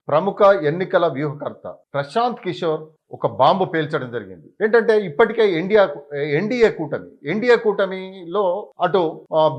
ప్రముఖ ఎన్నికల వ్యూహకర్త ప్రశాంత్ కిషోర్ ఒక బాంబు పేల్చడం జరిగింది. ఏంటంటే ఇప్పటికే ఎన్డీఏ కూటమిలో అటు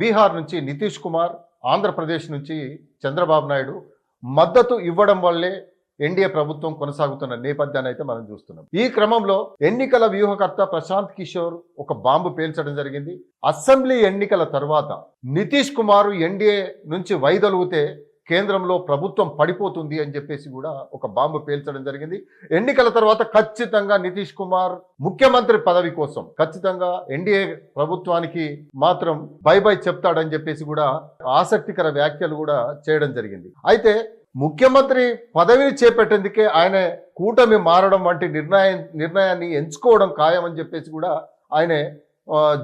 బీహార్ నుంచి నితీష్ కుమార్, ఆంధ్రప్రదేశ్ నుంచి చంద్రబాబు నాయుడు మద్దతు ఇవ్వడం వల్లే ఎన్డీఏ ప్రభుత్వం కొనసాగుతున్న నేపథ్యాన్ని అయితే మనం చూస్తున్నాం. ఈ క్రమంలో ఎన్నికల వ్యూహకర్త ప్రశాంత్ కిషోర్ ఒక బాంబు పేల్చడం జరిగింది. అసెంబ్లీ ఎన్నికల తర్వాత నితీష్ కుమార్ ఎన్డీఏ నుంచి వైదొలిగితే కేంద్రంలో ప్రభుత్వం పడిపోతుంది అని చెప్పేసి కూడా ఒక బాంబు పేల్చడం జరిగింది. ఎన్నికల తర్వాత ఖచ్చితంగా నితీష్ కుమార్ ముఖ్యమంత్రి పదవి కోసం ఖచ్చితంగా ఎన్డీఏ ప్రభుత్వానికి మాత్రం బై బై చెప్తాడని చెప్పేసి కూడా ఆసక్తికర వ్యాఖ్యలు కూడా చేయడం జరిగింది. అయితే ముఖ్యమంత్రి పదవిని చేపట్టేందుకే ఆయన కూటమి మారడం వంటి నిర్ణయాన్ని ఎంచుకోవడం ఖాయమని చెప్పేసి కూడా ఆయన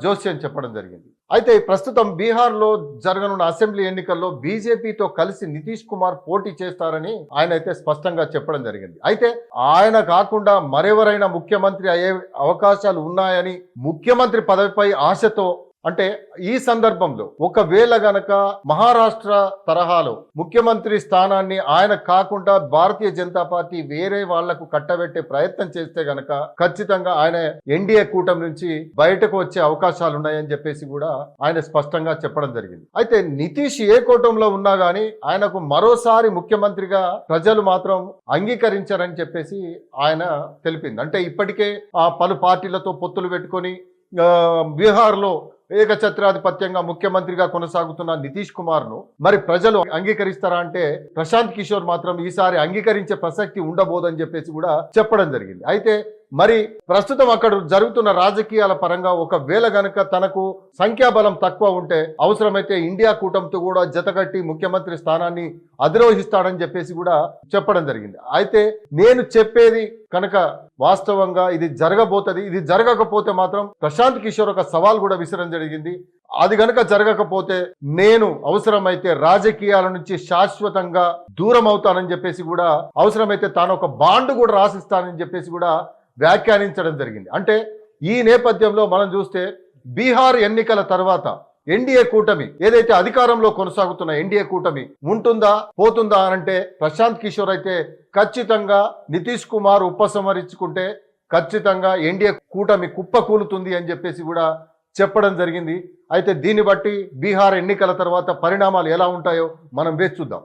జోస్యం చెప్పడం జరిగింది. అయితే ప్రస్తుతం బీహార్లో జరగనున్న అసెంబ్లీ ఎన్నికల్లో బీజేపీతో కలిసి నితీష్ కుమార్ పోటీ చేస్తారని ఆయన అయితే స్పష్టంగా చెప్పడం జరిగింది. అయితే ఆయన కాకుండా మరెవరైనా ముఖ్యమంత్రి అయ్యే అవకాశాలు ఉన్నాయని ముఖ్యమంత్రి పదవిపై ఆశతో, అంటే ఈ సందర్భంలో ఒకవేళ గనక మహారాష్ట్ర తరహాలో ముఖ్యమంత్రి స్థానాన్ని ఆయన కాకుండా భారతీయ జనతా పార్టీ వేరే వాళ్లకు కట్టబెట్టే ప్రయత్నం చేస్తే గనక ఖచ్చితంగా ఆయన ఎన్డీఏ కూటమి నుంచి బయటకు వచ్చే అవకాశాలు ఉన్నాయని చెప్పేసి కూడా ఆయన స్పష్టంగా చెప్పడం జరిగింది. అయితే నితీష్ ఏ కూటమిలో ఉన్నా గానీ ఆయనకు మరోసారి ముఖ్యమంత్రిగా ప్రజలు మాత్రం అంగీకరించారని చెప్పేసి ఆయన తెలిపింది. అంటే ఇప్పటికే పలు పార్టీలతో పొత్తులు పెట్టుకొని బీహార్లో ఏకఛత్రాధిపత్యంగా ముఖ్యమంత్రిగా కొనసాగుతున్న నితీష్ కుమార్ను మరి ప్రజలు అంగీకరిస్తారా అంటే ప్రశాంత్ కిషోర్ మాత్రం ఈసారి అంగీకరించే ప్రసక్తి ఉండబోదని చెప్పేసి కూడా చెప్పడం జరిగింది. అయితే మరి ప్రస్తుతం అక్కడ జరుగుతున్న రాజకీయాల పరంగా ఒకవేళ గనక తనకు సంఖ్యాబలం తక్కువ ఉంటే అవసరమైతే ఇండియా కూటమితో కూడా జతకట్టి ముఖ్యమంత్రి స్థానాన్ని అధిరోహిస్తాడని చెప్పేసి కూడా చెప్పడం జరిగింది. అయితే నేను చెప్పేది కనుక వాస్తవంగా ఇది జరగబోతుంది. ఇది జరగకపోతే మాత్రం ప్రశాంత్ కిషోర్ ఒక సవాల్ కూడా విసరడం జరిగింది. అది గనక జరగకపోతే నేను అవసరమైతే రాజకీయాల నుంచి శాశ్వతంగా దూరం అవుతానని చెప్పేసి కూడా, అవసరమైతే తాను ఒక బాండ్ కూడా రాసిస్తానని చెప్పేసి కూడా వ్యాఖ్యానించడం జరిగింది. అంటే ఈ నేపథ్యంలో మనం చూస్తే బీహార్ ఎన్నికల తర్వాత ఎన్డీఏ కూటమి ఏదైతే అధికారంలో కొనసాగుతున్న ఎన్డీఏ కూటమి ఉంటుందా పోతుందా అంటే ప్రశాంత్ కిషోర్ అయితే ఖచ్చితంగా నితీష్ కుమార్ ఉపసంహరించుకుంటే ఖచ్చితంగా ఎన్డీఏ కూటమి కుప్పకూలుతుంది అని చెప్పేసి కూడా చెప్పడం జరిగింది. అయితే దీన్ని బట్టి బీహార్ ఎన్నికల తర్వాత పరిణామాలు ఎలా ఉంటాయో మనం వేచి చూద్దాం.